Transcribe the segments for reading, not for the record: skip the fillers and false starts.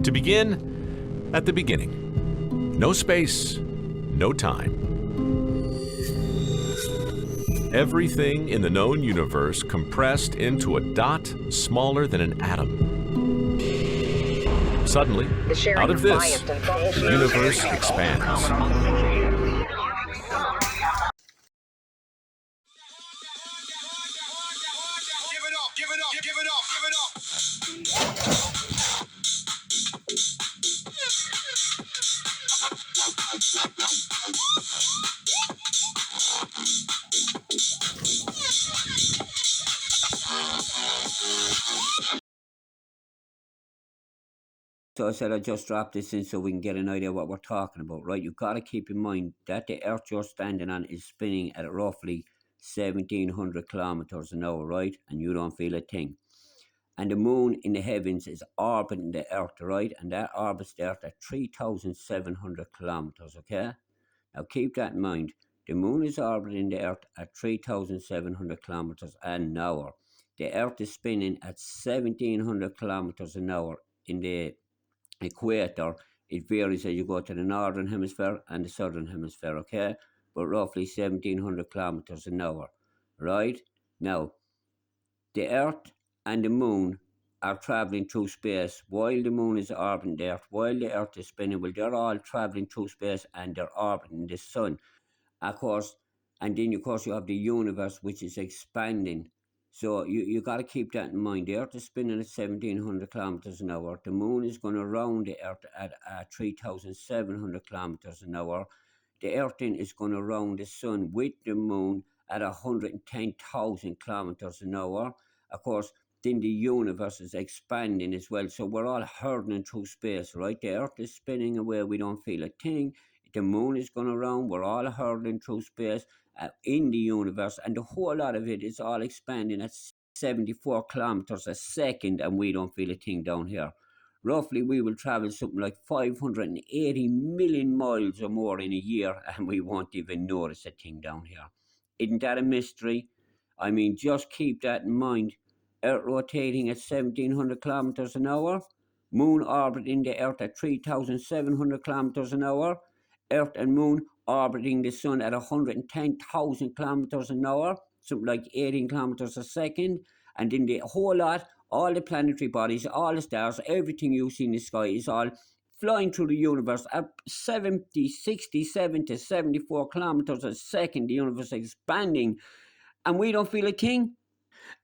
To begin, at the beginning. No space, no time. Everything in the known universe compressed into a dot smaller than an atom. Suddenly, out of this, the universe expands. So I said I'd just drop this in so we can get an idea of what we're talking about, right? You've got to keep in mind that the Earth you're standing on is spinning at roughly 1,700 kilometers an hour, right? And you don't feel a thing. And the moon in the heavens is orbiting the Earth, right? And that orbits the Earth at 3,700 kilometers, okay? Now keep that in mind. The moon is orbiting the Earth at 3,700 kilometers an hour. The Earth is spinning at 1,700 kilometers an hour in the equator. It varies as you go to the northern hemisphere and the southern hemisphere, okay? But roughly 1,700 kilometers an hour, right? Now, the Earth and the moon are traveling through space while the moon is orbiting the Earth, while the Earth is spinning. Well, they're all traveling through space and they're orbiting the sun, of course. And then, of course, you have the universe, which is expanding. So you got to keep that in mind. The Earth is spinning at 1,700 kilometers an hour. The moon is going around the Earth at 3,700 kilometers an hour. The Earth then is going around the sun with the moon at 110,000 kilometers an hour. Of course, then the universe is expanding as well. So we're all hurtling through space, right? The Earth is spinning away. We don't feel a thing. The moon is going around. We're all hurtling through space in the universe, and the whole lot of it is all expanding at 74 kilometers a second, and we don't feel a thing down here. Roughly, we will travel something like 580 million miles or more in a year, and we won't even notice a thing down here. Isn't that a mystery? I mean, just keep that in mind. Earth rotating at 1,700 kilometers an hour, moon orbiting the Earth at 3,700 kilometers an hour, Earth and moon orbiting the sun at 110,000 kilometers an hour, something like 18 kilometers a second, and then the whole lot, all the planetary bodies, all the stars, everything you see in the sky is all flying through the universe at 70, 67 to 74 kilometers a second. The universe expanding, and we don't feel a thing.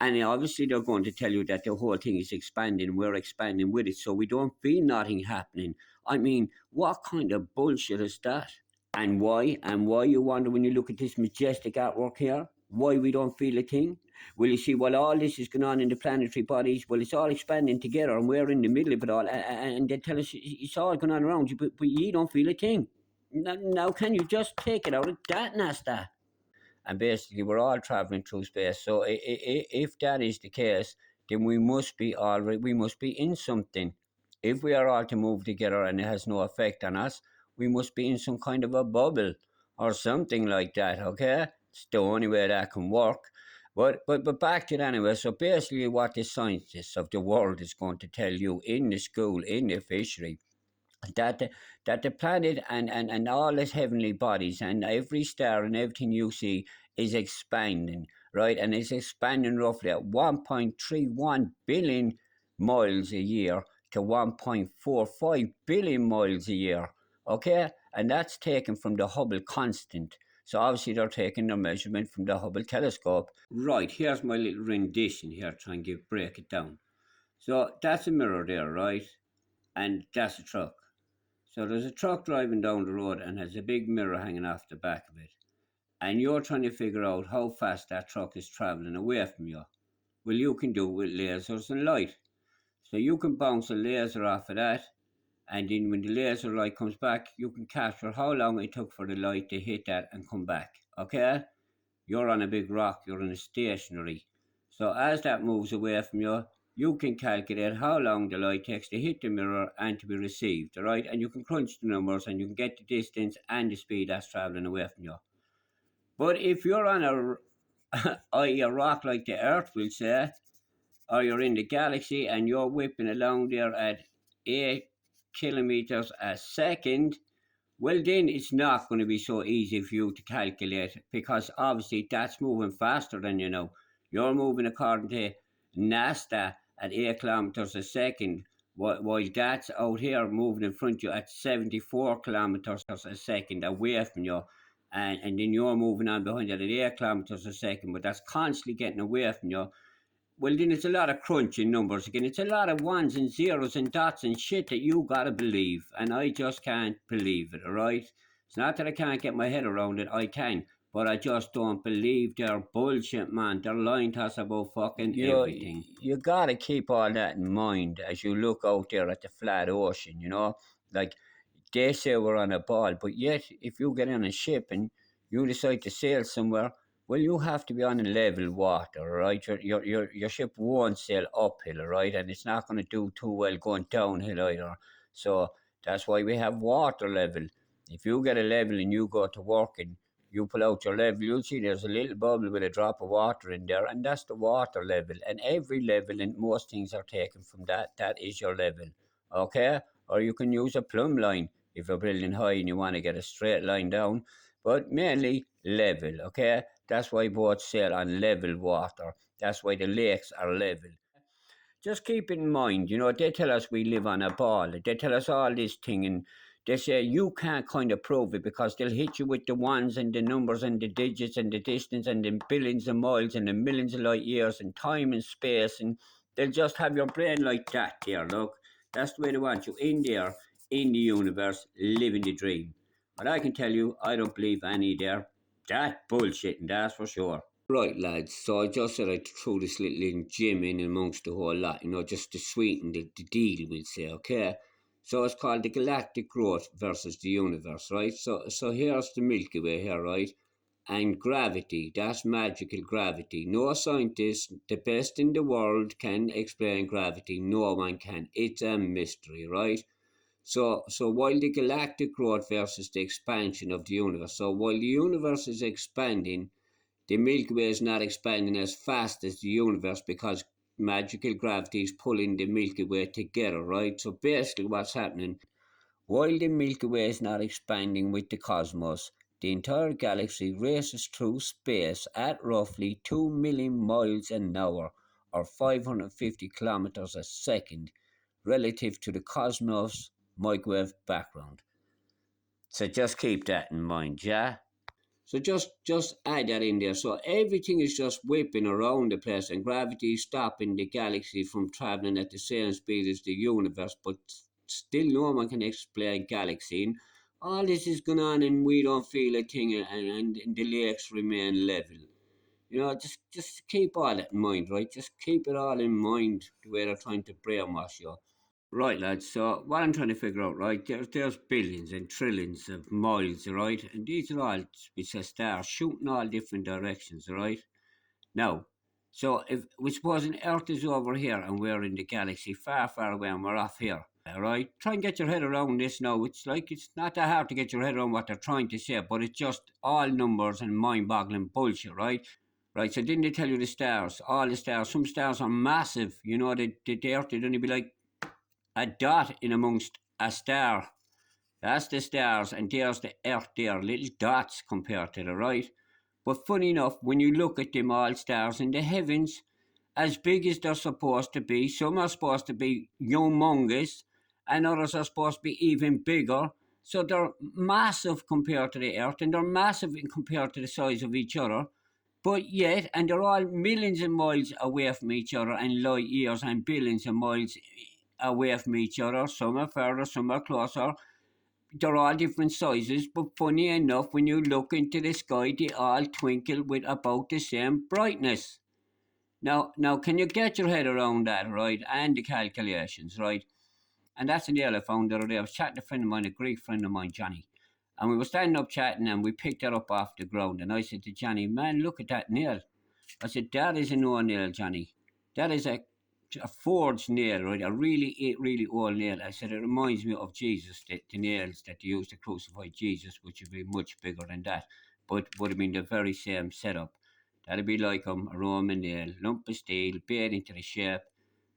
And obviously they're going to tell you that the whole thing is expanding, we're expanding with it, so we don't feel nothing happening. I mean, what kind of bullshit is that? And why? And why, you wonder, when you look at this majestic artwork here, why we don't feel a thing? Well, you see, while all this is going on in the planetary bodies, well, it's all expanding together, and we're in the middle of it all, and they tell us it's all going on around you, but you don't feel a thing. Now can you just take it out of that, Nasta? And basically we're all traveling through space. So if that is the case, then we must be in something. If we are all to move together and it has no effect on us, we must be in some kind of a bubble or something like that, okay? It's the only way that can work. But back to it anyway. So basically what the scientists of the world is going to tell you in the school, in the fishery, that the planet and all its heavenly bodies and every star and everything you see is expanding, right? And it's expanding roughly at 1.31 billion miles a year to 1.45 billion miles a year, okay? And that's taken from the Hubble constant. So obviously they're taking their measurement from the Hubble telescope. Right, here's my little rendition here, try and break it down. So that's a mirror there, right? And that's a truck. So there's a truck driving down the road and has a big mirror hanging off the back of it. And you're trying to figure out how fast that truck is travelling away from you. Well, you can do it with lasers and light. So you can bounce a laser off of that, and then when the laser light comes back, you can capture how long it took for the light to hit that and come back, okay? You're on a big rock, you're in a stationary. So as that moves away from you, you can calculate how long the light takes to hit the mirror and to be received, all right? And you can crunch the numbers and you can get the distance and the speed that's travelling away from you. But if you're on a rock like the Earth, we'll say, or you're in the galaxy and you're whipping along there at kilometers a second, well, then it's not going to be so easy for you to calculate, because obviously that's moving faster than you know. You're moving according to NASA at 8 kilometers a second, while that's out here moving in front of you at 74 kilometers a second away from you. And then you're moving on behind it at 8 kilometers a second, but that's constantly getting away from you. Well, then it's a lot of crunching numbers again. It's a lot of ones and zeros and dots and shit that you gotta believe, and I just can't believe it. All right, it's not that I can't get my head around it. I can, but I just don't believe their bullshit, man. They're lying to us about fucking everything. You gotta keep all that in mind as you look out there at the flat ocean. You know, like they say we're on a ball, but yet if you get on a ship and you decide to sail somewhere, well, you have to be on a level water, right? Your ship won't sail uphill, right? And it's not going to do too well going downhill either. So that's why we have water level. If you get a level and you go to work and you pull out your level, you'll see there's a little bubble with a drop of water in there, and that's the water level. And every level and most things are taken from that. That is your level, okay? Or you can use a plumb line if you're building high and you want to get a straight line down, but mainly level, okay? That's why boats sail on level water. That's why the lakes are level. Just keep in mind, you know, they tell us we live on a ball. They tell us all this thing, and they say you can't kind of prove it because they'll hit you with the ones and the numbers and the digits and the distance and the billions of miles and the millions of light years and time and space, and they'll just have your brain like that there, look. That's the way they want you, in there, in the universe, living the dream. But I can tell you, I don't believe any there. That bullshit, and that's for sure. Right, lads, so I just said I'd throw this little gym in amongst the whole lot, you know, just to sweeten the deal, we'll say, okay? So it's called the galactic growth versus the universe, right? So here's the Milky Way here, right? And gravity, that's magical gravity. No scientist, the best in the world, can explain gravity. No one can. It's a mystery, right? So while the galactic growth versus the expansion of the universe, so while the universe is expanding, the Milky Way is not expanding as fast as the universe because magical gravity is pulling the Milky Way together, right? So basically what's happening, while the Milky Way is not expanding with the cosmos, the entire galaxy races through space at roughly 2 million miles an hour, or 550 kilometers a second, relative to the cosmos microwave background. So just keep that in mind, yeah? So just add that in there. So everything is just whipping around the place, and gravity is stopping the galaxy from traveling at the same speed as the universe, but still no one can explain galaxy. And all this is going on and we don't feel a thing, and the lakes remain level. You know, just keep all that in mind, right? Just keep it all in mind the way they're trying to brainwash you. Right, lads. So what I'm trying to figure out, right? There's billions and trillions of miles, right? And these are all, which are stars shooting all different directions, right? Now, so if we suppose an Earth is over here and we're in the galaxy far, far away, and we're off here, all right? Try and get your head around this now. It's like it's not that hard to get your head around what they're trying to say, but it's just all numbers and mind-boggling bullshit, right? Right. So didn't they tell you the stars? All the stars. Some stars are massive. You know, the Earth would only be like a dot in amongst a star. That's the stars, and there's the Earth there, little dots compared to the right. But funny enough, when you look at them all stars in the heavens, as big as they're supposed to be, some are supposed to be humongous, and others are supposed to be even bigger. So they're massive compared to the Earth, and they're massive compared to the size of each other. But yet, and they're all millions of miles away from each other, and light years and billions of miles away from each other. Some are further, some are closer. They're all different sizes, but funny enough, when you look into the sky, they all twinkle with about the same brightness. Now, can you get your head around that, right? And the calculations, right? And that's the nail I found the other day. I was chatting to a friend of mine, a Greek friend of mine, Johnny. And we were standing up chatting, and we picked it up off the ground. And I said to Johnny, man, look at that nail. I said, that is a no nail, Johnny. That is a forged nail, right? A really old nail. I said, it reminds me of Jesus, the nails that they used to crucify Jesus, which would be much bigger than that, but would have been the very same setup. That'd be like a Roman nail, lump of steel, bit into the shape,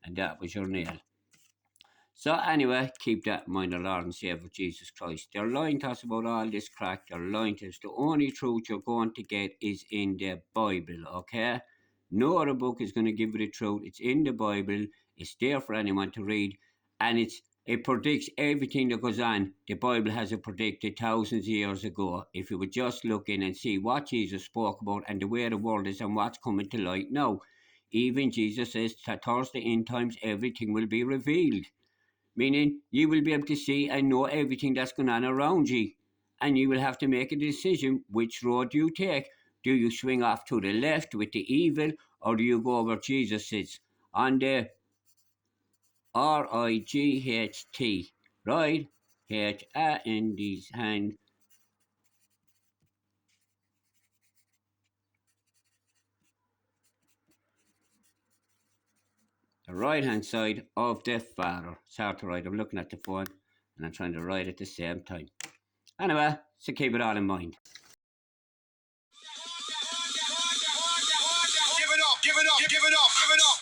and that was your nail. So anyway, keep that in mind, the Lord and Saviour Jesus Christ. They're lying to us about all this crack. They're lying to us. The only truth you're going to get is in the Bible, okay? No other book is going to give you the truth. It's in the Bible. It's there for anyone to read. And it predicts everything that goes on. The Bible has it predicted thousands of years ago. If you would just look in and see what Jesus spoke about and the way the world is and what's coming to light now. Even Jesus says that Thursday end times everything will be revealed. Meaning you will be able to see and know everything that's going on around you. And you will have to make a decision which road you take. Do you swing off to the left with the evil, or do you go where Jesus sits on the R-I-G-H-T, right? H-A-N-D's hand. The right hand side of the Father. It's hard to write. I'm looking at the phone and I'm trying to write at the same time. Anyway, so keep it all in mind. Give it up, give it up, give it up, give it up.